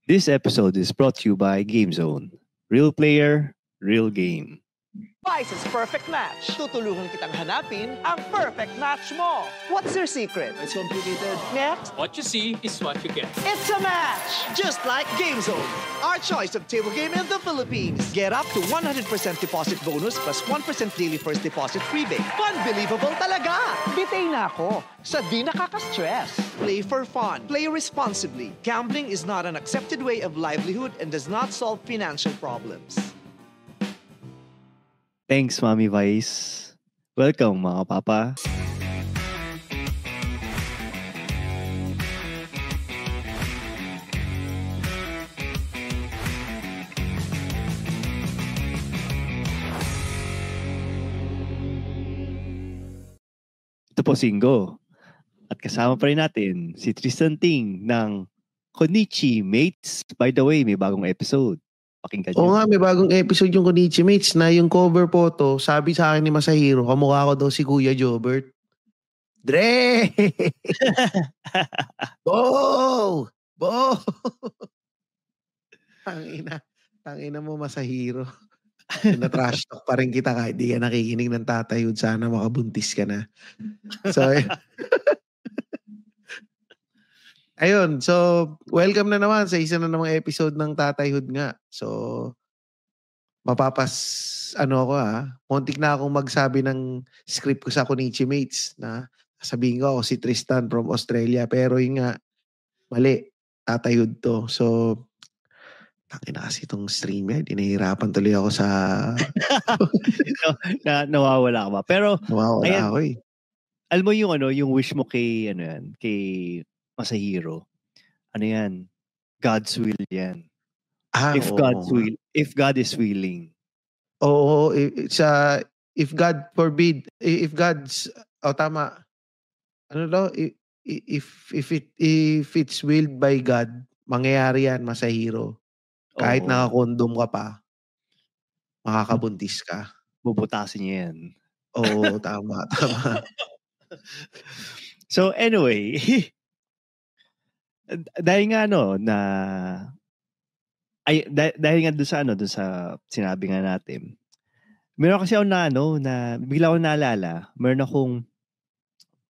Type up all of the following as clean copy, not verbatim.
This episode is brought to you by GameZone. Real player, real game. Vice's Perfect Match. Tutulungan kitang hanapin ang perfect match mo. What's your secret? It's complicated. Next, What you see is what you get. it's a match! Just like GameZone, our choice of table game in the Philippines. Get up to 100% deposit bonus plus 1% daily first deposit rebate. Unbelievable talaga! Bitay na ako sa di nakaka-stress. Play for fun. Play responsibly. Gambling is not an accepted way of livelihood and does not solve financial problems. Thanks, Mami Vice. Welcome, mga papa. Ito po, Singgo. At kasama pa rin natin si Tristan Ting ng Konichi Mates. By the way, may bagong episode. Pakinggan Oo nyo. nga, may bagong episode yung Konichi Mates na yung cover photo, sabi sa akin ni Masahiro, kamukha ko daw si Kuya Jobert. Dre! Bo! Bo! Tangina mo Masahiro. Na-trash talk pa rin kita kahit di ka nakikinig ng tatayod. Sana makabuntis ka na. So, ayun. So, welcome na naman sa isa na namang episode ng Tatayhood nga. So, ako muntik na akong magsabi ng script ko sa Konichi Mates na sabihin ko ako si Tristan from Australia. Pero yun nga, mali. Tatayhood to. So, tangina kasi itong stream yan. Dinahirapan tuloy ako sa... Nawawala ka ba? Pero, Nawawala ayan, ako eh. alam mo yung wish mo kay, kay Masahiro. Ano yan? God's will yan. If God is willing. Oo, if God forbid, if God's tama. Ano daw if it's willed by God, mangyayari yan, Masahiro. Kahit Oo. naka-condom ka pa, makakabuntis ka. Bubutasin niya yan. Oo, tama. So anyway, dahil nga dahil nga doon sa sinabi nga natin. Meron kasi ako na bigla ko naalala, meron akong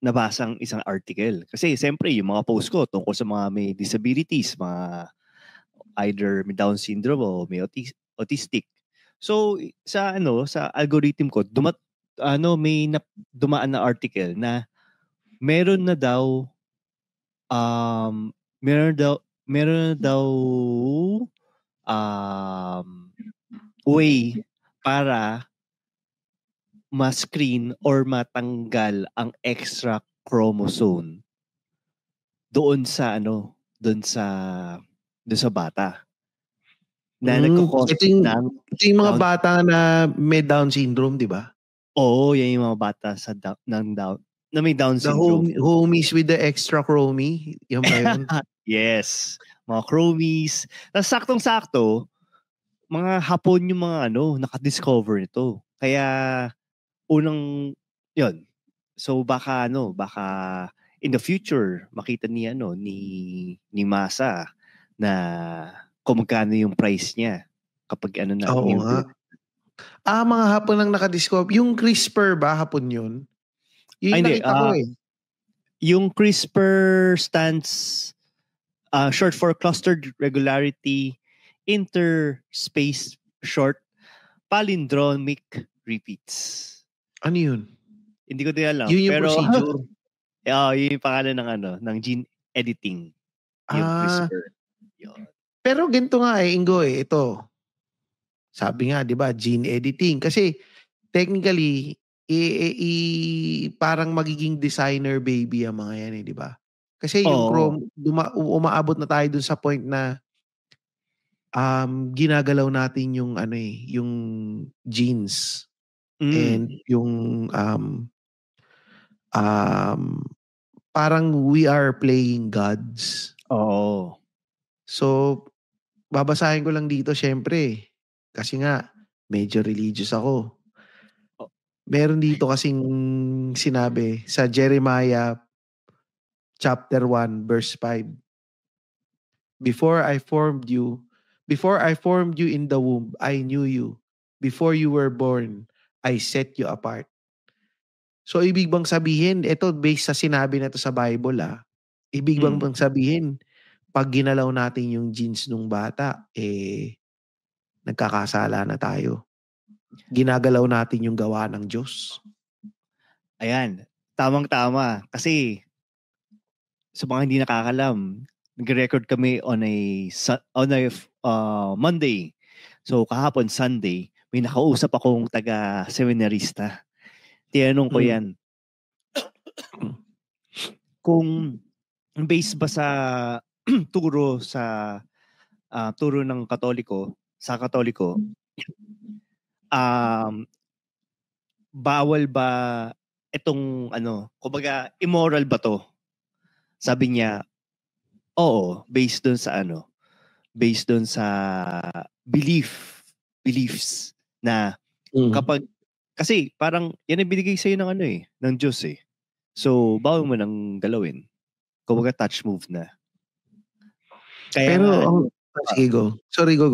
nabasang isang article. Kasi siyempre yung mga post ko tungkol sa mga may disabilities, mga either may Down syndrome o may autistic. So sa algorithm ko may dumaan na article na meron na daw way para ma-screen or matanggal ang extra chromosome doon sa bata. Na nagko-cause ito yung mga bata na may Down syndrome, di ba? Oo, yan yung mga bata na may Down syndrome. The homies with the extra chromie, yung ba yun? Yes, mga chromies. Tapos saktong-sakto, mga Hapon yung mga naka-discover nito. Kaya unang yun. So baka in the future makita ni Masa na kung magkano yung price niya kapag Oo nga. Mga Hapon ang naka-discover. Yung CRISPR ba Hapon yun? Yung nakita ko eh. Yung CRISPR stands short for Clustered Regularity Interspace Short Palindromic Repeats. Ano yun? Hindi ko din alam. Yun yung pero, procedure. Yun yung pangalan ng gene editing. Yung CRISPR. Yun. Pero ganito nga Ingo ito. Sabi nga, 'di ba, gene editing kasi technically parang magiging designer baby ang mga yan 'di ba? Kasi yung umaabot na tayo dun sa point na ginagalaw natin yung yung genes and yung parang we are playing gods. Oo. So babasahin ko lang dito syempre kasi nga medyo religious ako. Meron dito kasing sinabi sa Jeremiah chapter 1 verse 5. Before I formed you in the womb, I knew you. Before you were born, I set you apart. So, ibig bang sabihin, ito based sa sinabi na to sa Bible ibig bang sabihin, pag ginalaw natin yung genes nung bata, nagkakasala na tayo. Ginagalaw natin yung gawa ng Diyos. Ayan, tamang-tama. Kasi sa mga hindi nakakalam, nag-record kami on a Monday. So kahapon Sunday, may nakausap akong taga-seminarista. Tinanong ko yan. Kung based ba sa turo ng Katoliko, bawal ba itong kumbaga immoral ba to? Sabi niya, oo, based doon sa beliefs na kapag, kasi parang yan ang binigay sa'yo ng Diyos eh. So, bawal mo nang galawin. Kumbaga touch move na. Kaya pero, sige, go. Sorry, go.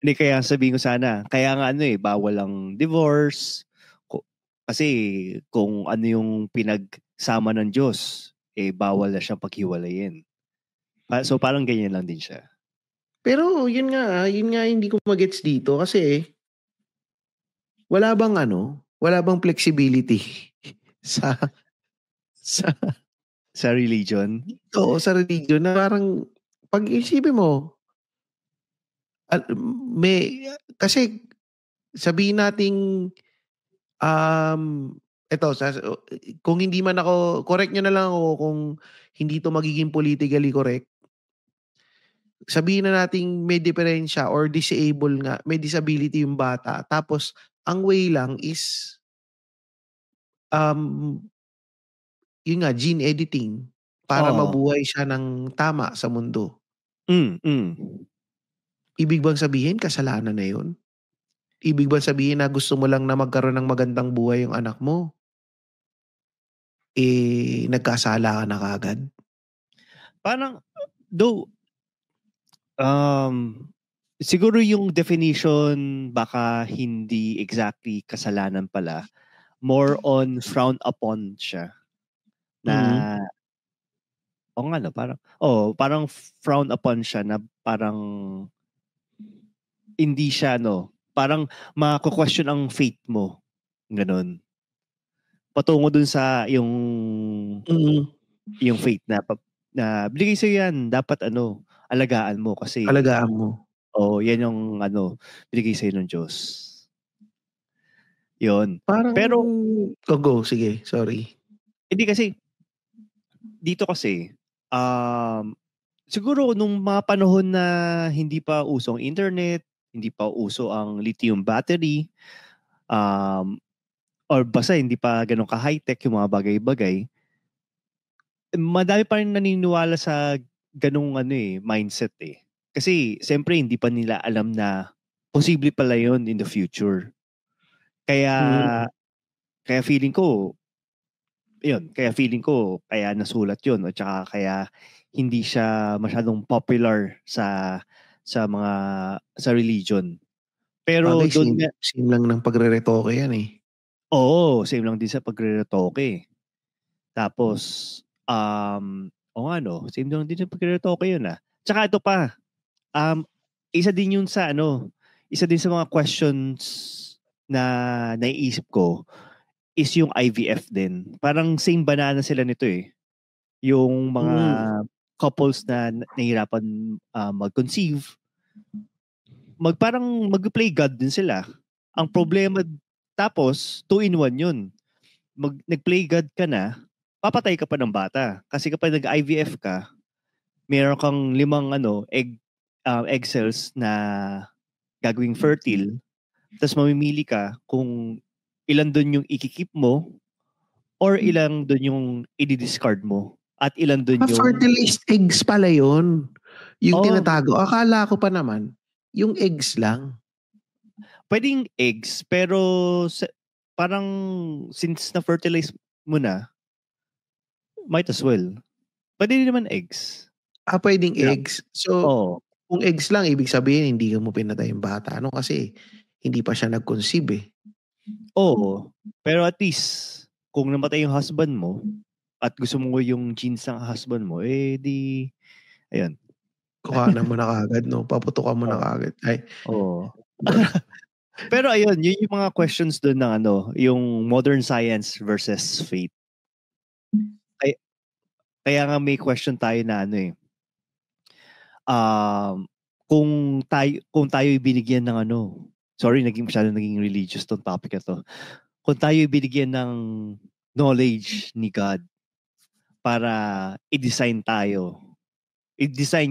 Hindi, kaya sabihin ko sana, kaya nga bawal ang divorce. Kasi kung ano yung pinagsama ng Diyos, bawal na siyang paghiwalayin. So parang ganyan lang din siya. Pero yun nga hindi ko magets dito kasi wala bang flexibility sa religion? Oo, sa religion na parang pag isipin mo, kasi sabihin nating kung hindi man ako, correct nyo na lang ako kung hindi to magiging politically correct. Sabihin na nating may diferensya or may disability yung bata. Tapos, ang way lang is, yun nga, gene editing para mabuhay siya ng tama sa mundo. Ibig bang sabihin, kasalanan na yun? Ibig bang sabihin na gusto mo lang na magkaroon ng magandang buhay yung anak mo? Nagkasala ka na kagad? Parang, though, siguro yung definition baka hindi exactly kasalanan pala. More on frowned upon siya. Na, parang frowned upon siya na parang hindi siya, parang mako-question ang faith mo. Ganon. Patungo dun sa yung faith na binigay sa'yo yan, dapat alagaan mo kasi alagaan mo. yan yung binigay sa'yo ng Diyos. Yun. Parang, pero go, sige, sorry. Hindi kasi dito kasi siguro nung mga panahon na hindi pa usong internet, hindi pa uso ang lithium battery, or basta hindi pa ganun ka-high-tech yung mga bagay-bagay, madami pa rin naniniwala sa ganung mindset eh. Kasi siyempre hindi pa nila alam na posible pala yun in the future. Kaya feeling ko kaya nasulat yun at saka kaya hindi siya masyadong popular sa religion. Pero doon same lang ng pagre-retoke yan eh. Oo, same lang din sa pagre-retoke. Tapos same lang din sa pagre-retoke yun Tsaka ito pa, isa din sa mga questions na naiisip ko is yung IVF din. Parang same banana sila nito eh. Yung mga couples na nahihirapan mag-conceive, parang mag-play God din sila. Ang problema, tapos 2-in-1 yun. Nag-play God ka na, papatay ka pa ng bata. Kasi kapag nag-IVF ka, meron kang 5 egg cells na gagawing fertile. Tapos mamimili ka kung ilan doon yung ikikip mo or ilan doon yung i-discard mo. At ilan doon yung... fertilized eggs pala yun. Yung tinatago. Akala ko pa naman, yung eggs lang. Pwedeng eggs, pero parang since na-fertilize mo na, might as well. Pwede din naman eggs. Pwedeng Yeah. eggs. So, Oo. kung eggs lang, ibig sabihin, hindi mo pinatay yung bata. Ano kasi, hindi pa siya nag-conceive eh. Oo. Pero at least, kung namatay yung husband mo, at gusto mo yung genes ng husband mo, di, ayun. Kuhanan mo na kagad, no? Paputukan mo na Oo. kagad. Ay, Oo. Pero ayun, yun yung mga questions doon ng yung modern science versus faith. Kaya nga may question tayo na kung tayo binigyan ng sorry, naging religious tong topic na to. Kung tayo binigyan ng knowledge ni God para i-design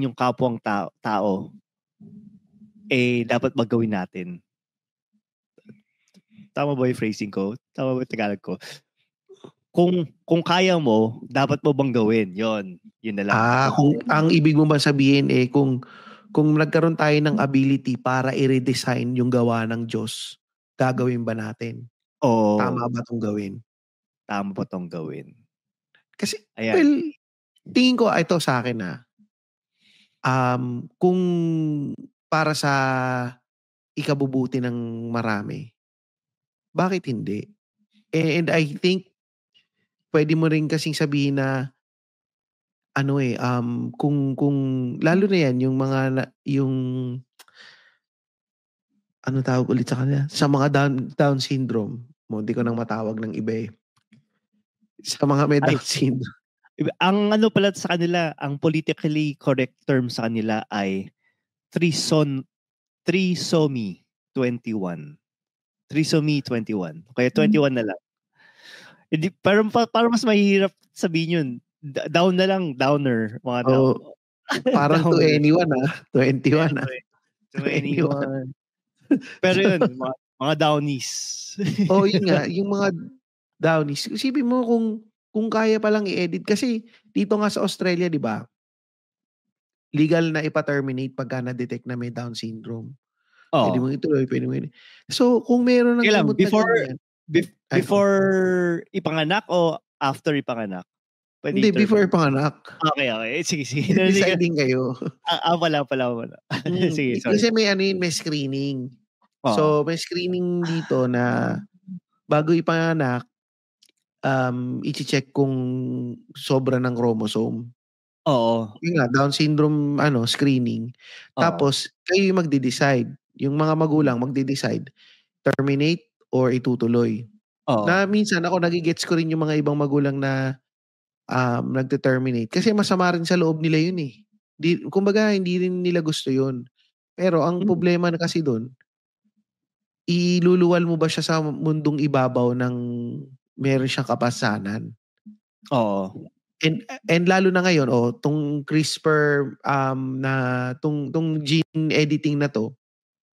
yung kapwang tao, dapat magawin natin. Tama ba yung phrasing ko? Tama ba yung Tagalog ko? Kung kaya mo, dapat mo bang gawin? Yun na lang. kung ang ibig mo ba sabihin kung nagkaroon tayo ng ability para i-redesign yung gawa ng Diyos, gagawin ba natin? Oo. Tama ba itong gawin? Tama ba itong gawin? Kasi, Ayan. well, tingin ko ito sa akin kung para sa ikabubuti ng marami, bakit hindi? And I think, pwede mo rin kasing sabihin na, kung lalo na yan, yung mga, ano tawag ulit sa kanila? Sa mga Down syndrome, hindi ko nang matawag ng iba Sa mga may Down syndrome. Ang pala sa kanila, ang politically correct term sa kanila ay trisomy 21. Trisomy 21. Kaya 21 na lang. Hindi, parang mas mahirap sabihin yun. Down na lang, downer. Mga down. Parang to anyone 21 21. Pero yun, mga downies. Yun nga, yung mga downies. Isipin mo kung kaya palang i-edit. Kasi dito nga sa Australia, di ba? Legal na ipa-terminate pagka na-detect na may Down syndrome. Pwede mo ituloy, pwede mo So, kung meron ng gamot na ganyan. Before ipanganak o after ipanganak? Hindi, before ipanganak. Okay. Sige. Deciding kayo. Wala. Sige, sorry. Kasi may screening. So, may screening dito na bago ipanganak, i-check kung sobra ng chromosome. Oo. Yun nga, Down syndrome, screening. Tapos, kayo yung magde-decide. Yung mga magulang magde-decide, terminate or itutuloy. Na minsan, ako nagigets ko rin yung mga ibang magulang na nagde-terminate. Kasi masama rin sa loob nila yun kumbaga, hindi rin nila gusto yun. Pero ang problema na kasi doon, iluluwal mo ba siya sa mundong ibabaw ng meron siyang kapasanan? Oo. And lalo na ngayon, tong CRISPR na tong gene editing na to,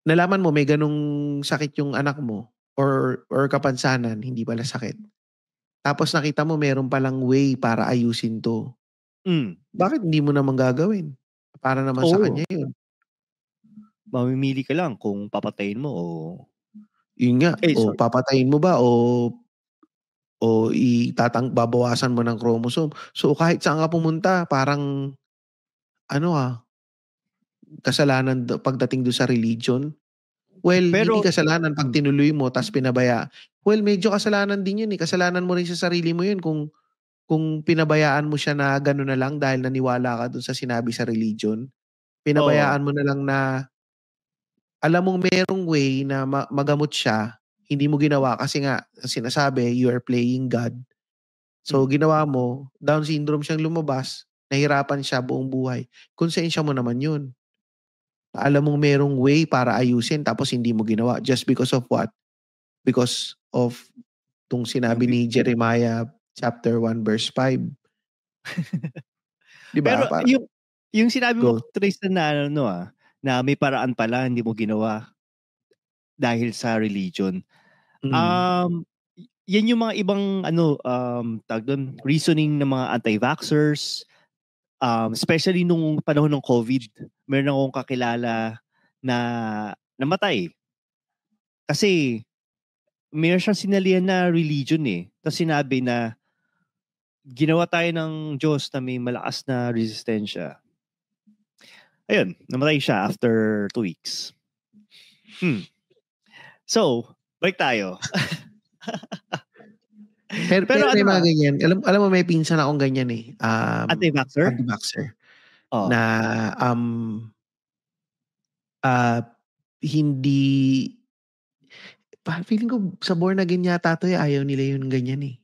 nalaman mo may ganung sakit yung anak mo or kapansanan, hindi pala sakit. Tapos nakita mo meron palang way para ayusin to. Bakit hindi mo naman gagawin? Para naman sa kanya yun. Mamimili ka lang kung papatayin mo o... Yun nga. Papatayin mo ba o babawasan mo ng chromosome. So kahit saan ka pumunta, parang kasalanan pagdating doon sa religion. Well, hindi kasalanan pag tinuloy mo tas pinabaya. Well, medyo kasalanan din yun Kasalanan mo rin sa sarili mo yun kung pinabayaan mo siya na gano'n na lang dahil naniwala ka doon sa sinabi sa religion. Pinabayaan mo na lang na alam mong merong way na magamot siya, hindi mo ginawa kasi nga sinasabi you are playing God. So ginawa mo, Down syndrome siyang lumabas, nahirapan siya buong buhay. Konsensya mo naman yun. Alam mong merong way para ayusin tapos hindi mo ginawa. Just because of what? Because of tong sinabi ni Jeremiah chapter 1 verse 5. Diba? Pero yung sinabi mo, Tristan, na may paraan pala, hindi mo ginawa dahil sa religion. Yan yung mga ibang tawag doon, reasoning ng mga anti-vaxxers, especially nung panahon ng COVID. Meron akong kakilala na namatay. Kasi meron siyang sinalihan na religion Tapos sinabi na ginawa tayo ng Diyos na may malakas na resistensya. Ayun, namatay siya after 2 weeks. So, balik tayo. Pero may ano mga ganyan. Alam mo, may pinsan akong ganyan eh. Anti-vaxxer? Anti-vaxxer. Oh. Na hindi, feeling ko sa born again yata to eh. Ayaw nila yung ganyan eh.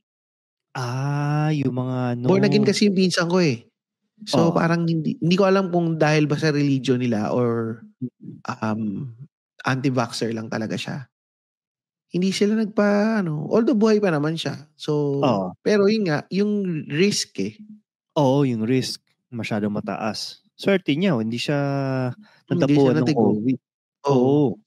Yung mga Born again kasi yung pinsan ko eh. So parang hindi ko alam kung dahil ba sa religion nila or anti-vaxxer lang talaga siya. Hindi sila although buhay pa naman siya. So, pero yun nga, yung risk eh. Oo, yung risk masyadong mataas. Swerte niya, hindi siya Hindi siya natapuan ng natigo. COVID. Oo.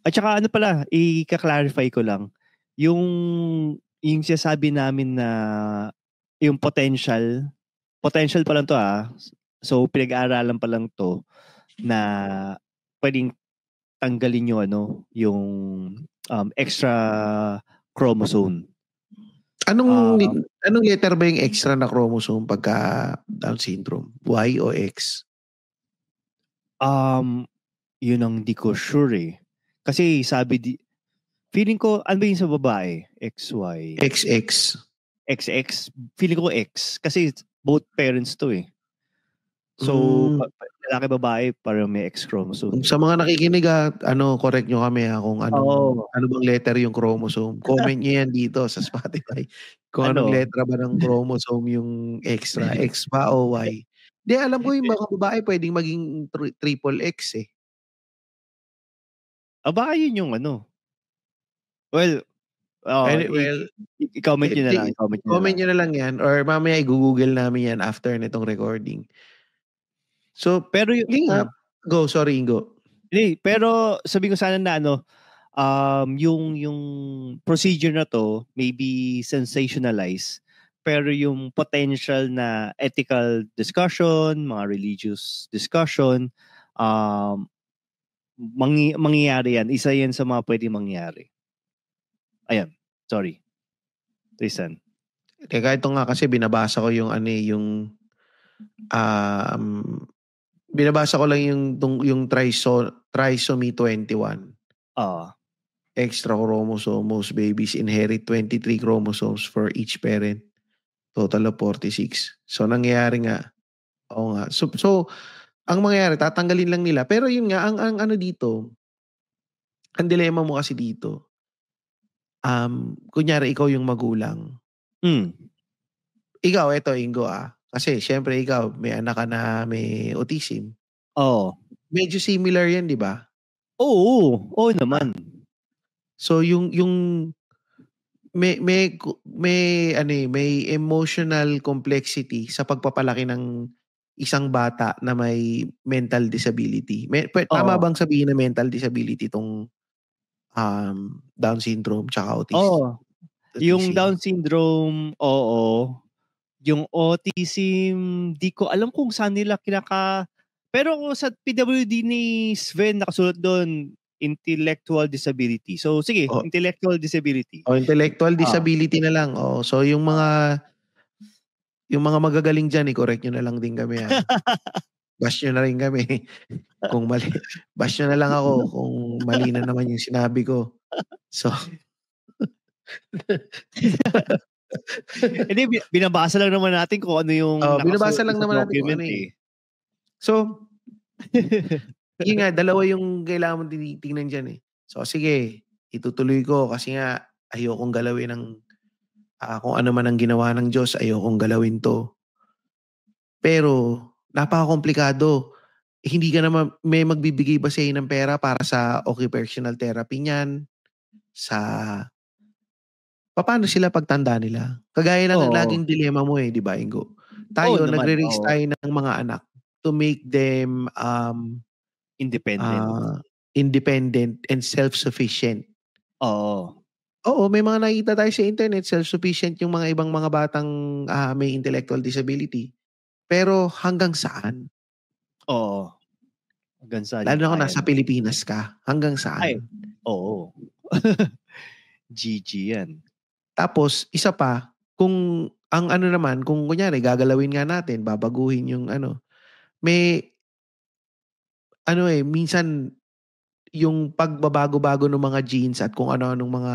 At saka ano pala, i-clarify ko lang, yung sinasabi namin na yung potential pa lang to So pinag-aaralan pa lang to na pwedeng tanggalin yung extra chromosome. Anong letter ba yung extra na chromosome pagka Down syndrome? Y o X? Yun ang di ko sure eh. Kasi feeling ko, ano ba yun sa babae? XY. XX. XX. Feeling ko X. Kasi both parents to eh. So, lalaki babae, parang may X chromosome. Sa mga nakikinig correct nyo kami kung ano bang letter yung chromosome. Comment nyo yan dito sa Spotify. Kung anong letra ba ng chromosome yung extra. X ba o Y? Di, alam ko yung mga babae pwedeng maging triple X eh. Baka yun yung Well, i-comment nyo na lang. Comment nyo na lang yan or mamaya i-google namin yan after nitong recording. So, pero go, sorry, Ingo. Hindi, pero sabi ko sana na yung procedure na to maybe sensationalized, pero yung potential na ethical discussion, mga religious discussion, mangyayari yan. Isa yan sa mga pwedeng mangyari. Ayan, sorry. Tristan. Teka, ito nga kasi binabasa ko yung binabasa ko lang yung trisomy 21. Extra chromosome, most babies inherit 23 chromosomes for each parent. Total of 46. So, nangyayari nga. Oo nga. So ang mangyayari, tatanggalin lang nila. Pero yun nga, ang dito, ang dilemma mo kasi dito, kunyari ikaw yung magulang. Ikaw, eto, Ingo kasi syempre ikaw, may anak ka na may autism. Medyo similar yan, di ba? Oo naman. So yung may emotional complexity sa pagpapalaki ng isang bata na may mental disability. Tama bang sabihin na mental disability itong Down syndrome tsaka autism? Yung Down syndrome, oo. Yung autism, di ko alam kung saan nila pero sa PWD ni Sven, nakasulat doon, intellectual disability. So, sige, intellectual disability. Intellectual disability na lang. So, yung mga magagaling dyan, i-correct nyo na lang din kami. Bash nyo na rin kami. Kung mali, bash nyo na lang ako kung mali na naman yung sinabi ko. So, hindi, binabasa lang naman natin kung ano yung binabasa lang naman natin kung ano So, yun nga, dalawa yung kailangan mong tinitingnan dyan eh. So, sige, itutuloy ko kasi nga ayokong galawin ng kung ano man ang ginawa ng Diyos, ayokong galawin to. Pero, napaka-komplikado. Hindi ka naman, may magbibigay ba sa'yo ng pera para sa occupational therapy niyan? Paano sila pagtanda nila? Kagaya ng laging dilema mo di ba, Ingo? Tayo, nagre-raise tayo ng mga anak to make them independent and self-sufficient. Oo, may mga nakikita tayo sa internet, self-sufficient yung mga ibang mga batang may intellectual disability. Pero hanggang saan? Hanggang saan? Lalo na kung nasa Pilipinas ka, hanggang saan? Oo. GG yan. Tapos, isa pa, kung ang naman, kung kunyari, gagalawin nga natin, babaguhin yung may minsan yung pagbabago-bago ng mga jeans at kung ano-anong mga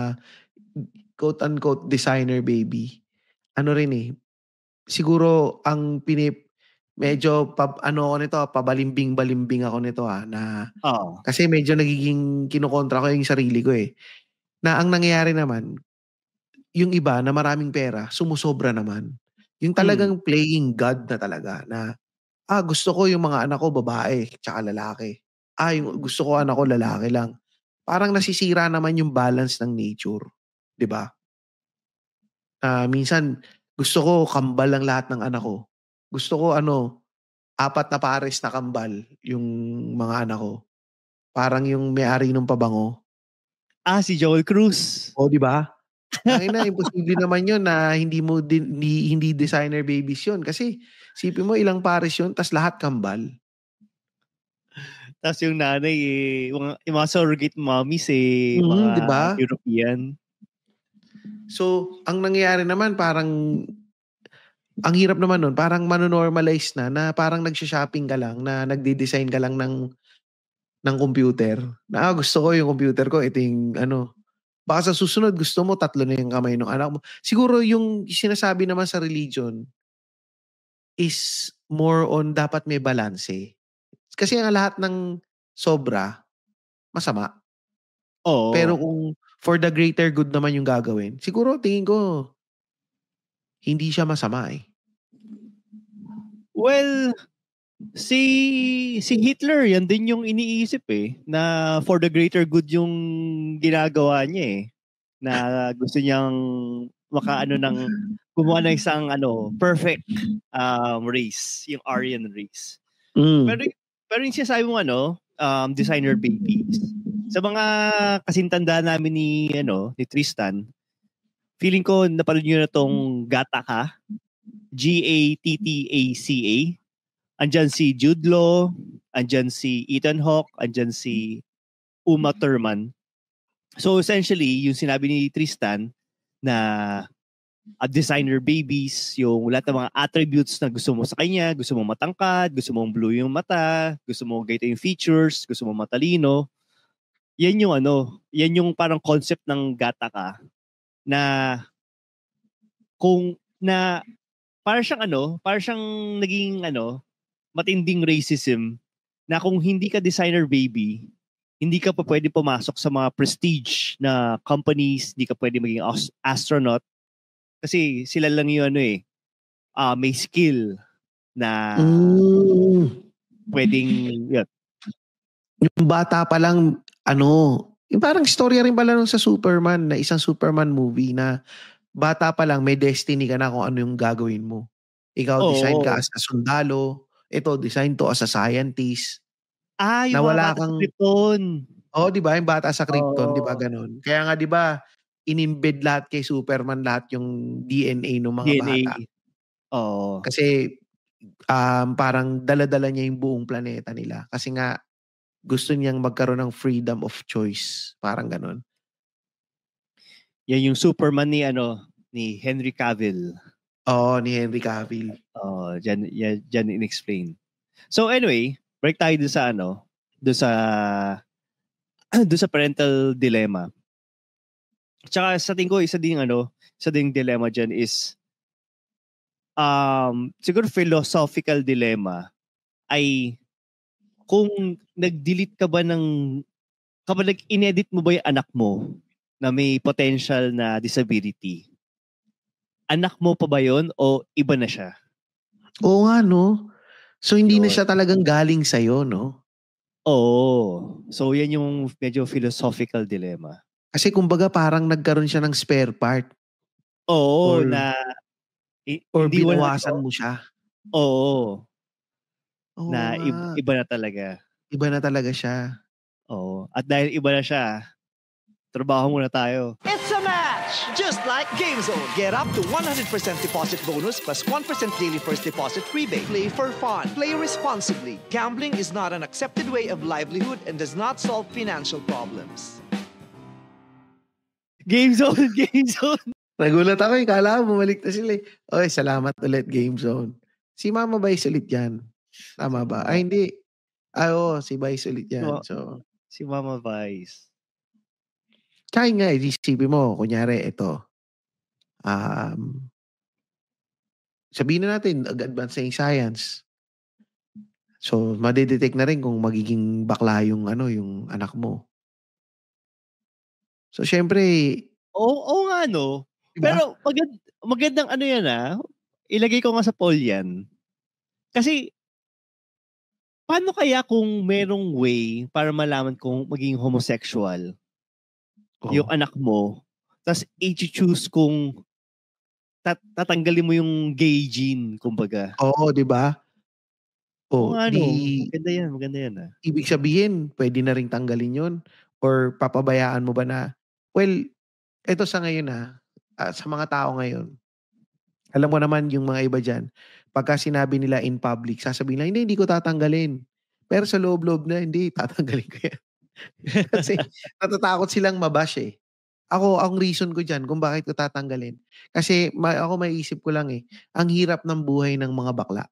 quote-unquote designer baby, siguro ang medyo ako nito, pabalimbing-balimbing ako nito na Oo. kasi medyo nagiging kinukontra ko yung sarili ko na ang nangyayari naman, yung iba na maraming pera, sumusobra naman. Yung talagang playing God na talaga na, gusto ko yung mga anak ko babae tsaka lalaki. Yung gusto ko anak ko lalaki lang. Parang nasisira naman yung balance ng nature. 'Di ba? Minsan, gusto ko kambal ang lahat ng anak ko. Gusto ko 4 na pares na kambal yung mga anak ko. Parang yung may-ari ng pabango. Si Joel Cruz. O, 'di ba? Tangina, imposible naman yun na hindi designer babies yun. Kasi, sipin mo ilang pares yun, tas lahat kambal. Tapos yung nanay, yung mga surrogate mommies, mga 'di ba? European. So, ang nangyayari naman parang, ang hirap naman nun, parang manonormalize na parang nagsha-shopping ka lang, na nagde-design ka lang ng computer. Na gusto ko yung computer ko, ito yung baka sa susunod gusto mo 3 na yung kamay ng anak mo. Siguro yung sinasabi naman sa religion is more on dapat may balanse. Kasi ang lahat ng sobra, masama. Oo. Pero kung for the greater good naman yung gagawin, siguro tingin ko, hindi siya masama Well, si Hitler, yan din yung iniisip na for the greater good yung ginagawa niya na gusto niyang gumawa ng isang perfect race, yung Aryan race. Pero yung sinasabi mo designer babies. Sa mga kasintanda namin ni Tristan, feeling ko napanood niyo na tong Gattaca, Gattaca. Andyan si Jude Law, andyan si Ethan Hawke, andyan si Uma Thurman. So essentially, yung sinabi ni Tristan na designer babies, yung lahat ng mga attributes na gusto mo sa kanya, gusto mo matangkad, gusto mo blue yung mata, gusto mo ganito yung features, gusto mo matalino. Yan yung parang concept ng Gattaca na para siyang naging matinding racism na kung hindi ka designer baby, hindi ka pa pwede pumasok sa mga prestige na companies, hindi ka pwede maging astronaut kasi sila lang yung may skill na pwedeng yun. Yung bata pa lang yung parang storya rin pala nung sa Superman, na isang Superman movie na bata pa lang may destiny ka na kung ano yung gagawin mo. Ikaw design ka as a sundalo, ito design to as a scientist. Yung mga bata sa Krypton. Di ba? Yung bata sa Krypton, di ba ganun? Kaya nga, di ba, in-embed lahat kay Superman, lahat yung DNA ng mga bata. Kasi parang dala-dala niya yung buong planeta nila. Kasi nga, gusto niyang magkaroon ng freedom of choice. Parang ganun. Yan yung Superman ni Henry Cavill. Ni Henry Cavill. Diyan in-explain. So anyway, break tayo doon sa parental dilemma. Tsaka sa tingin ko, isa ding dilemma dyan is siguro philosophical dilemma ay kung nag-delete ka ba kapag nag-inedit mo ba yung anak mo na may potential na disability, anak mo pa ba yun o iba na siya? Oo nga, no? So, hindi na siya talagang galing sa'yo, no? Oo. So, yan yung medyo philosophical dilemma. Kasi kumbaga parang nagkaroon siya ng spare part. Oo, or binawasan mo siya. Oo. Na iba na talaga. Iba na talaga siya. Oo. At dahil iba na siya, trabaho muna tayo. It's a match! Just like GameZone. Get up to 100% deposit bonus plus 1% daily first deposit rebate. Play for fun. Play responsibly. Gambling is not an accepted way of livelihood and does not solve financial problems. GameZone! Nagulat ako kala ko bumalik na sila Oy, salamat ulit GameZone. Si Mama Vice ulit yan. Tama ba? Ay, hindi. Oo, si Vice ulit Si, yan. So, si Mama Vice. kaya nga, isipin mo, kunyari, ito, sabihin na natin, advance na yung science. So, madidetect na rin kung magiging bakla yung, yung anak mo. So, syempre, Oo nga, no? di ba? Pero magandang ano yan, ilagay ko nga sa poll yan. Kasi, paano kaya kung merong way para malaman kung maging homosexual yung Oh. anak mo, tapos i-choose kung tatanggalin mo yung gay gene, kumbaga. Oo, di ba? Oo Oh, nga, di, no? Maganda yan, ibig sabihin, pwede na rin tanggalin yun? Or papabayaan mo ba na, well, eto sa ngayon sa mga tao ngayon, alam mo naman yung mga iba dyan, pagka sinabi nila in public, sasabihin lang, hindi ko tatanggalin. Pero sa loob-loob na, hindi, tatanggalin ko yan. Kasi natatakot silang mabash eh. Ako, ang reason ko dyan kung bakit ko tatanggalin. Kasi ako maiisip ko lang ang hirap ng buhay ng mga bakla.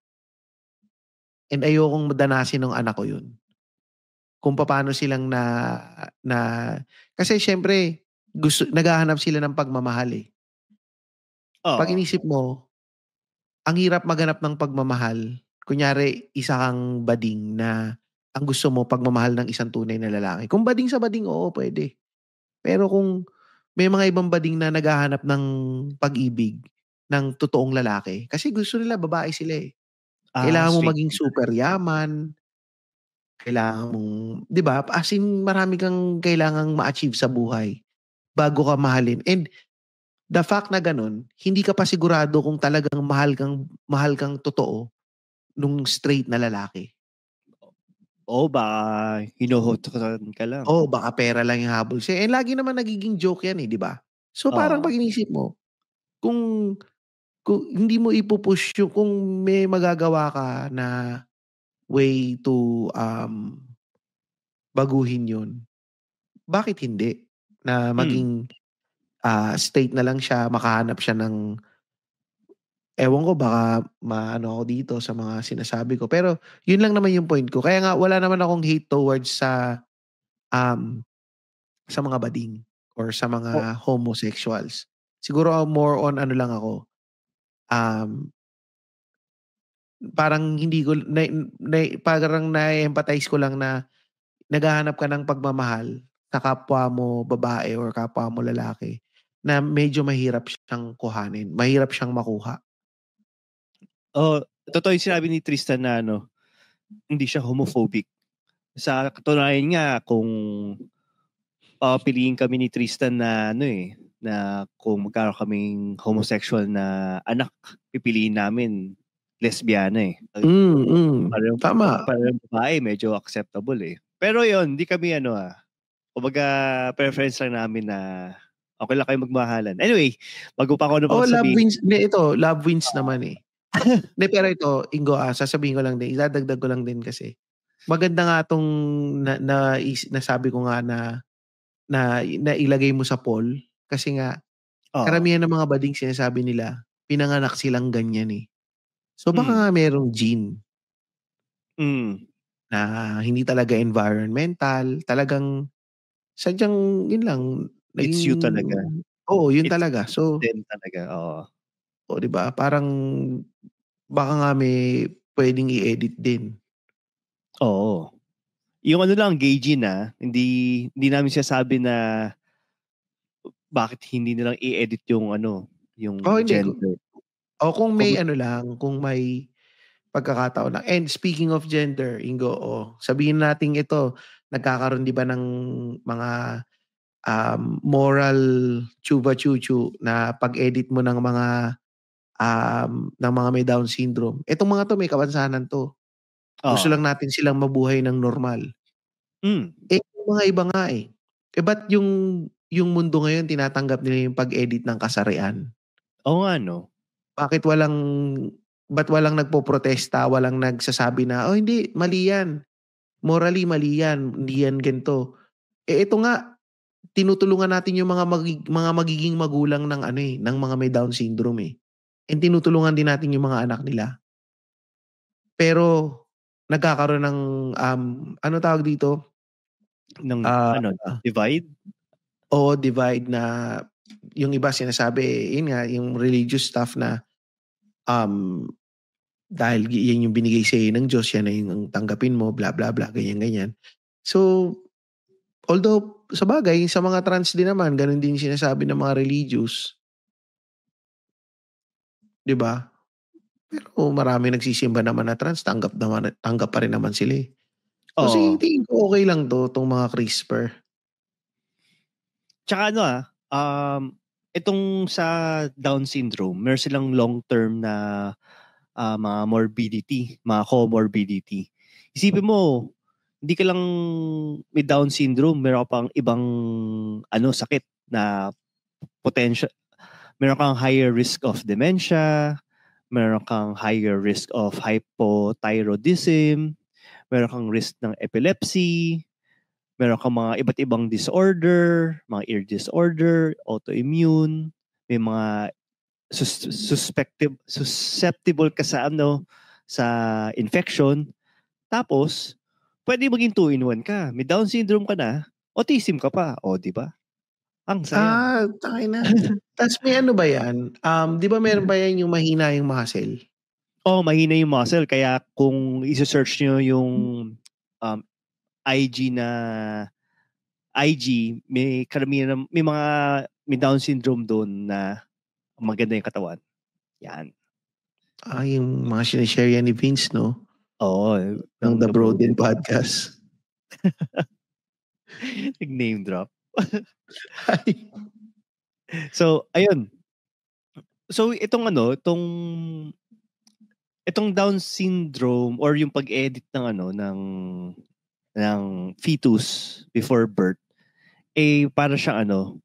And ayokong madanasin ng anak ko yun. Kung paano silang na kasi syempre, naghahanap sila ng pagmamahal eh. Pag Oo. inisip mo, ang hirap maghanap ng pagmamahal. Kunyari, isa kang bading na ang gusto mo, pagmamahal ng isang tunay na lalaki. Kung bading sa bading, oo, pwede. Pero kung may mga ibang bading na naghahanap ng pag-ibig ng totoong lalaki, kasi gusto nila, babae sila eh. Kailangan mo Straight. maging super yaman, kailangan mong, di ba? As in, marami kang kailangang ma-achieve sa buhay bago ka mahalin. And the fact na ganun, hindi ka pa sigurado kung talagang mahal kang totoo nung straight na lalaki. Oo, baka hinuhututan ka lang. Oh, baka pera lang yung habol siya. Eh, lagi naman nagiging joke yan di ba? So, parang Oo. pag inisip mo, kung, kung hindi mo ipupush yung, kung may magagawa ka na way to baguhin yun, bakit hindi? Na Hmm. maging straight na lang siya, makahanap siya ng, ewan ko, baka maano ako dito sa mga sinasabi ko. Pero, yun lang naman yung point ko. Kaya nga, wala naman akong hate towards um, sa mga bading or sa O, mga homosexuals. Siguro more on ano lang ako, um, parang hindi ko, parang na-empathize ko lang na naghahanap ka ng pagmamahal sa kapwa mo babae or kapwa mo lalaki na medyo mahirap siyang kuhanin, mahirap siyang makuha. totoo yung sinabi ni Tristan na hindi siya homophobic. Sa katunayan nga, kung piliin kami ni Tristan na na kung magkaroon kaming homosexual na anak, pipiliin namin lesbiana eh. Parang, Tama. parang babae, medyo acceptable eh. Pero yon hindi kami kumbaga preference lang namin na okay lang kayo magmahalan. Anyway, bago pa ako Oh, love sabihin. wins. Hindi, ito, love wins naman eh. Hindi, pero ito, Ingo, sasabihin ko lang din, idadagdag ko lang din kasi. Maganda nga tong nasabi ko nga na ilagay mo sa poll. Kasi nga, Oo. karamihan ng mga bading sinasabi nila, pinanganak silang ganyan eh. So baka Mm. nga merong gene Mm. na hindi talaga environmental, talagang sadyang yun lang, It's naging, you talaga. oo, yun It's talaga. So, them talaga. Oo. o di ba? Parang baka nga may pwedeng i-edit din. Oo. Yung lang, gay gene hindi namin sinasabi na bakit hindi nilang i-edit yung Oh, yung hindi. gender. O kung may Kung, kung may pagkakataon lang. And speaking of gender, Ingo, sabihin natin ito, nagkakaroon di ba ng mga moral chuba-chuchu na pag-edit mo ng mga may Down syndrome. Itong mga to may kapansanan to. Gusto Oo. lang natin silang mabuhay ng normal. Mm. Yung mga iba nga eh. Ba't yung mundo ngayon tinatanggap nila yung pag-edit ng kasarian? Oo nga, Bakit ba't walang nagpoprotesta, walang nagsasabi na, oh hindi, mali yan. Morally, mali yan. Hindi yan ganito. Ito nga, tinutulungan natin yung mga magiging magulang ng ng mga may Down syndrome eh. And tinutulungan din natin yung mga anak nila. Pero nagkakaroon ng ano tawag dito? Ng Ah, divide? o divide na yung iba sinasabi, yun nga, yung religious stuff na um, dahil yan yung binigay sa ng Diyos, yan na yung tanggapin mo, bla bla bla, ganyan-ganyan. So, although sa bagay, sa mga trans din naman, ganun din sinasabi ng mga religious. 'Di ba? Pero marami nagsisimba naman na trans, tanggap pa rin naman sila eh. So, Oo. tingin ko okay lang tong mga CRISPR. Tsaka itong sa Down syndrome, meron silang long-term na mga morbidity, mga comorbidity. Isipin mo, hindi ka lang may Down syndrome, meron ka pang ibang sakit na potential. Meron kang higher risk of dementia, meron kang higher risk of hypothyroidism, meron kang risk ng epilepsy, meron kang mga iba't ibang disorder, mga ear disorder, autoimmune, may mga susceptible ka sa sa infection. Tapos, pwede maging 2-in-1 ka. May Down syndrome ka na, autism ka pa. O, di ba? Ang saya. Tangina. Tas may ano ba yan? 'Di ba meron ba yan yung mahina yung muscle? Mahina yung muscle. Kaya kung isa-search nyo yung IG, may karamihan may mga may Down syndrome doon na maganda yung katawan. Yan. Yung mga sinishare yan ni Vince, no? Oo. Ng The Broden Podcast. Nag-name drop. So, ayun. So, itong Down syndrome or yung pag-edit ng fetus before birth, para siyang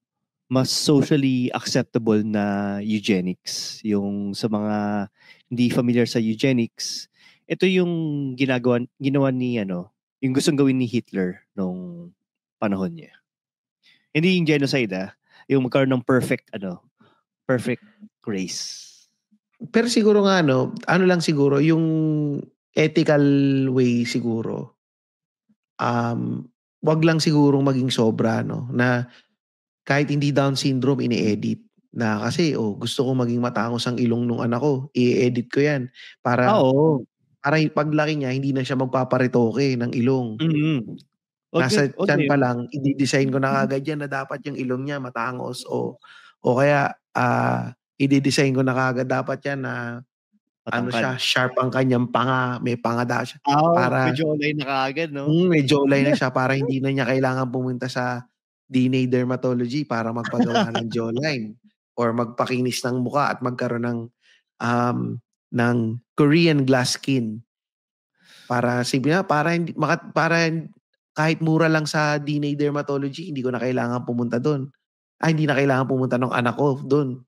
mas socially acceptable na eugenics. Yung sa mga hindi familiar sa eugenics, ito yung ginawa ni yung gustong gawin ni Hitler nung panahon niya. Hindi yung genocide yung magkaroon ng perfect race. Pero siguro nga ano lang siguro yung ethical way siguro. Wag lang siguro maging sobra na kahit hindi Down syndrome ini-edit na kasi gusto ko maging matangos ang ilong nung anak ko, i-edit ko 'yan para paglaki niya hindi na siya magpaparitoke ng ilong. Mm-hmm. Nasa tiyan pa lang, i-design ko na kagad yan na dapat yung ilong niya matangos o kaya i-design ko na kagad dapat yan na matangkad. Sharp ang kanyang panga, may panga daw siya. Para may jawline na kaagad, no? May jawline na siya para hindi na niya kailangan pumunta sa DNA dermatology para magpagawa ng jawline or magpakinis ng muka at magkaroon ng Korean glass skin. Para kahit mura lang sa DNA dermatology, hindi ko na kailangan pumunta doon. Hindi na kailangan pumunta ng anak ko doon.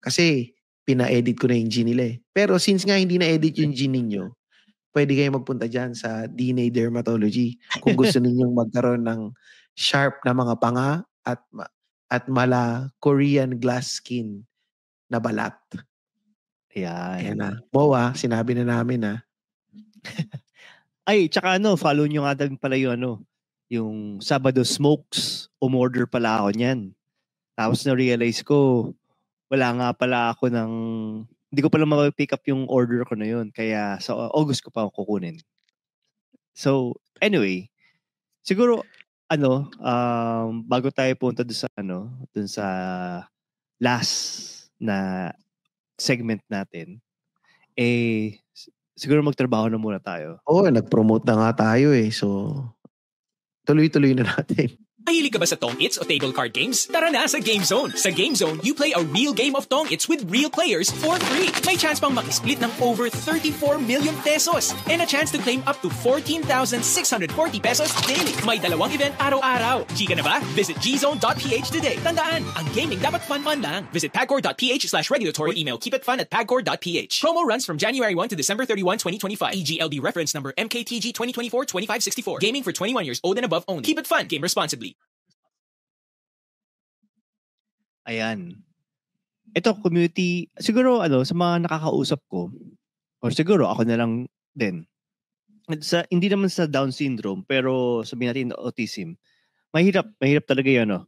Kasi pina-edit ko na yung gene nila eh. Pero since nga hindi na-edit yung gene ninyo, pwede kayong magpunta dyan sa DNA dermatology kung gusto ninyong magkaroon ng sharp na mga panga at mala Korean glass skin na balat. Ayan na. Boa, sinabi na namin na. Ay, tsaka follow nyo nga din pala yung Sabado Smokes. Umorder pala ako niyan. Tapos na-realize ko, wala nga pala ako hindi ko pala ma-pick up yung order ko na yun. Kaya sa August ko pa kukunin. So, anyway, siguro, bago tayo punta dun sa last na segment natin, siguro magtrabaho na muna tayo. Nag-promote na nga tayo eh. So, tuloy-tuloy na natin. Mahilig ka ba sa Tong Its o table card games? Tara na sa Game Zone. Sa Game Zone, you play a real game of Tong Its with real players for free. May chance pang makisplit ng over 34 million pesos and a chance to claim up to 14,640 pesos daily. May 2 event araw-araw. Chika na ba? Visit gzone.ph today. Tandaan, ang gaming dapat fun-fun lang. Visit pagcor.ph/regulatory or email keepitfun@pagcor.ph. Promo runs from January 1 to December 31, 2025. EGLD reference number MKTG 2024-2564. Gaming for 21 years old and above only. Keep it fun. Game responsibly. Ayan. Ito, community, siguro sa mga nakakausap ko, or siguro ako na lang din, Hindi naman sa Down syndrome, pero sabihin natin autism. Mahirap talaga 'yun, no.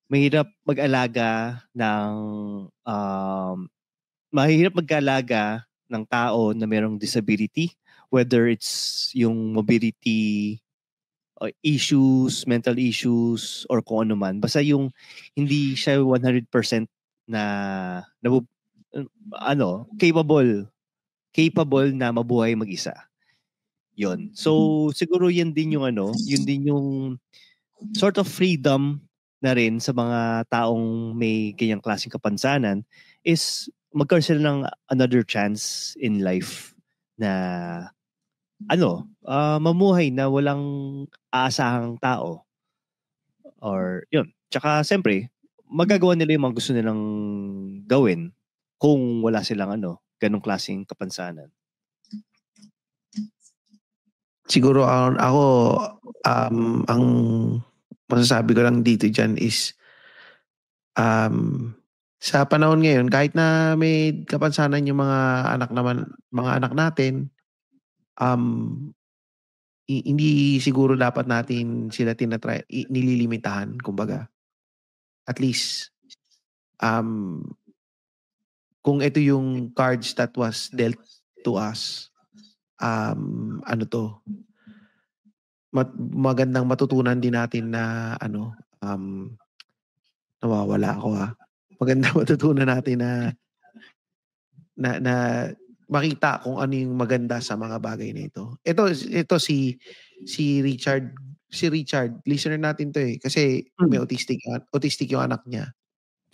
Mahirap mag-alaga ng mahirap mag-alaga ng tao na mayroong disability, whether it's yung mobility issues, mental issues, or kung ano man. Basta yung hindi siya 100% na capable na mabuhay mag-isa. Yon. So siguro yun din yung sort of freedom na rin sa mga taong may ganyang klaseng kapansanan is magkaroon sila ng another chance in life na mamuhay na walang aasahang tao. Or yun. Tsaka siyempre, magagawa nila yung mga gusto nilang gawin kung wala silang ganong klaseng kapansanan. Siguro ako, ang masasabi ko lang dito dyan is sa panahon ngayon, kahit na may kapansanan yung mga anak natin, hindi siguro dapat natin sila nililimitahan, kumbaga. At least, kung ito yung cards that was dealt to us, magandang matutunan din natin na nawawala ako magandang matutunan natin na makita kung ano yung maganda sa mga bagay na ito. Ito si Richard, listener natin to kasi may autistic yung anak niya.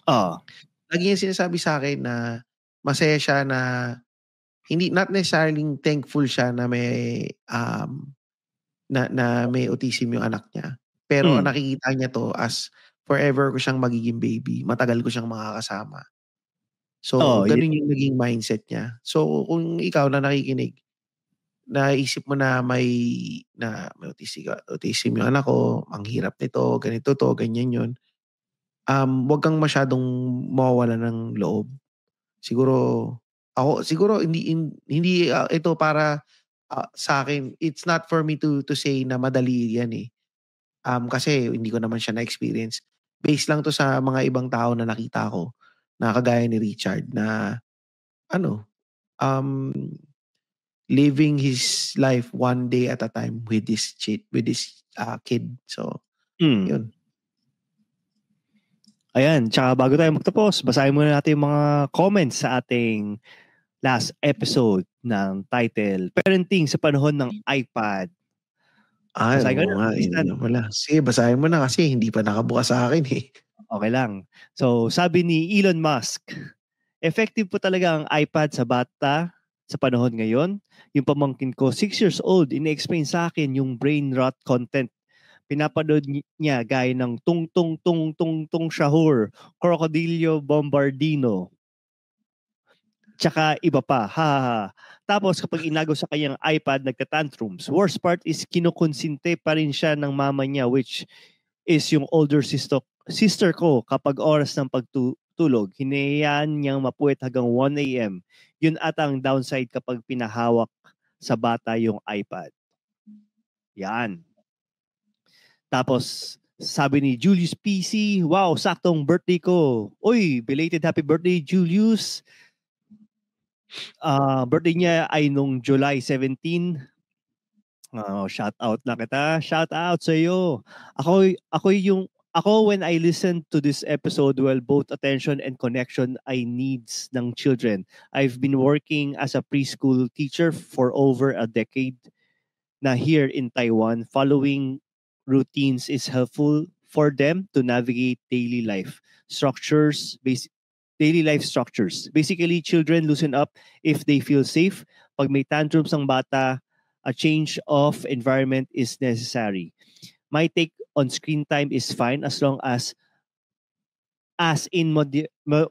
Lagi niya sinasabi sa akin na masaya siya na not necessarily thankful siya na may na may autism yung anak niya. Pero nakikita niya to as forever ko siyang magiging baby. Matagal ko siyang makakasama. So, ganun yung naging mindset niya. So, kung ikaw na nakikinig, naisip mo na may autism yung anak ko, ang hirap nito, ganito to, ganyan yun. Wag kang masyadong mawawala ng loob. Siguro hindi ito para sa akin. It's not for me to say na madali yan eh. Kasi hindi ko naman siya na-experience. Based lang to sa mga ibang tao na nakita ko na kagaya ni Richard na living his life one day at a time with this kid. So, yun. Ayan, tsaka bago tayo magtapos, basahin muna natin yung mga comments sa ating last episode ng title, Parenting sa Panahon ng iPad. Basahin mo nga. Sige, basahin mo na kasi hindi pa nakabukas sa akin eh. Okay lang. So, sabi ni Elon Musk, effective po talaga ang iPad sa bata sa panahon ngayon. Yung pamangkin ko, 6 years old, ina-explain sa akin yung brain rot content. Pinapanood niya gaya ng tung tung tung tung tung Shahur, Crocodilio Bombardino. Tsaka iba pa. Ha. Tapos kapag inagaw sa kanyang iPad, nagka-tantrums. Worst part is kinukonsinte pa rin siya ng mama niya, which is yung older sister ko. Kapag oras ng pagtulog, hinayaan niyang mapuwet hanggang 1 a.m. Yun ata ang downside kapag pinahawak sa bata yung iPad. Yan. Tapos, sabi ni Julius PC, wow, saktong birthday ko. Uy, belated happy birthday, Julius. Birthday niya ay nung July 17. Shout out na kita. Shout out sa iyo. Ako when I listened to this episode, well, both attention and connection ay needs ng children. I've been working as a preschool teacher for over a decade na here in Taiwan. Following routines is helpful for them to navigate daily life structures. Basically, children loosen up if they feel safe. Pag may tantrums ng bata, a change of environment is necessary. My take on screen time is fine as long as in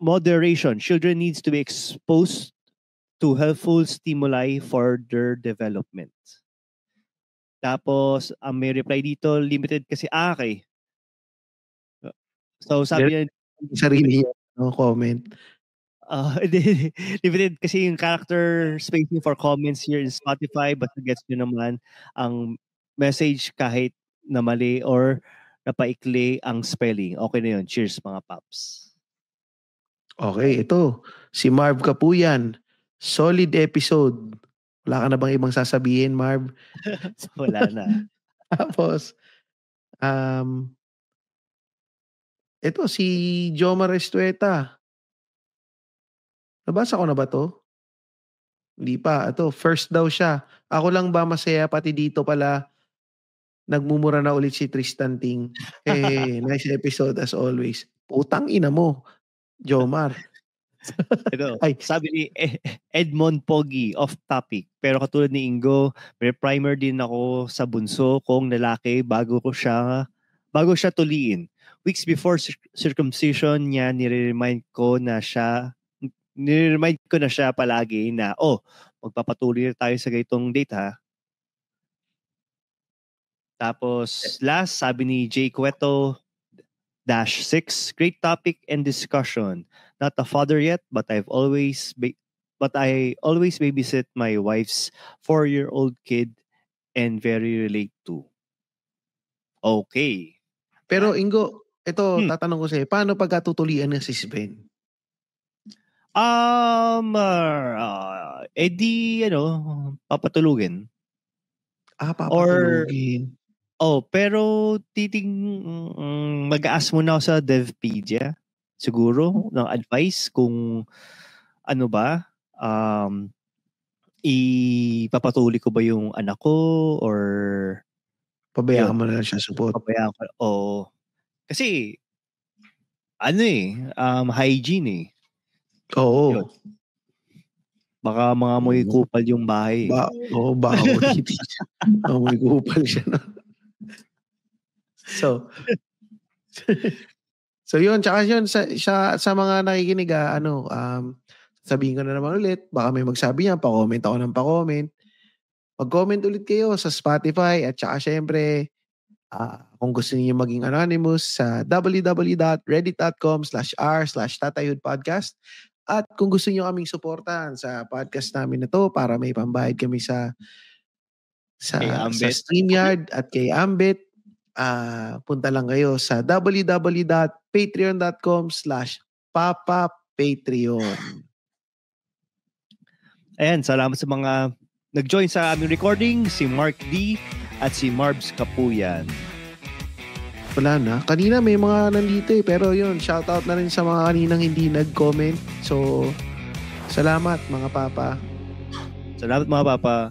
moderation. Children needs to be exposed to helpful stimuli for their development. Tapos, may reply dito, limited kasi okay. So, sabi niya, sarili niya, comment. Limited kasi yung character spacing for comments here in Spotify, but gets nyo naman ang message kahit na mali or napaikli ang spelling. Okay na yun. Cheers mga paps. Okay, ito. Si Marv Kapuyan. Solid episode. Wala ka na bang ibang sasabihin, Marv? Wala na. Tapos, ito si Jomar Estueta. Nabasa ko na ba to? Hindi pa. Ito, first daw siya. Ako lang ba masaya pati dito pala nagmumura na ulit si Tristan Ting. Nice episode as always. Putang ina mo, Jomar. Ito, Ay. sabi ni Edmond Pogi, off topic. Pero katulad ni Ingo, may primer din ako sa bunso kong lalaki bago siya tuliin. Weeks before circumcision niya, nire-remind ko na siya palagi na, magpapatuloy na tayo sa ganitong date ha. Tapos last, sabi ni Jay Cueto, -6, great topic and discussion. Not a father yet, but I always babysit my wife's 4-year-old kid and very relate to. Okay. Pero Ingo, ito tatanong ko sa'yo, paano pagkatutulian na si Sven? Papatulugin. Papatulugin. Pero mag-ask muna ako sa Devpedia siguro ng advice kung ano ba, ipapatuloy ko ba yung anak ko or pabayaan mo na siya support. Pabayaan ko. Kasi hygiene eh. Oo. Yun. Baka mga amoy kupal yung bahay. Baka amoy kupal siya na. So yun, tsaka yun sa mga nakikinig, sabihin ko na naman ulit, baka may magsabi niya, pa-comment ako ng pa-comment. Mag-comment ulit kayo sa Spotify at tsaka syempre, kung gusto niyo maging anonymous sa www.reddit.com/r/tatayudpodcast. At kung gusto niyo kaming suportahan sa podcast namin na to para may pambayad kami sa StreamYard at kay Ambit, punta lang kayo sa www.patreon.com/papapatreon. Ayan, salamat sa mga nag-join sa aming recording, si Mark D at si Marbs Kapuyan. Wala na. Kanina may mga nandito pero yun, shoutout na rin sa mga kaninang hindi nag-comment. So, salamat mga papa. Salamat mga papa.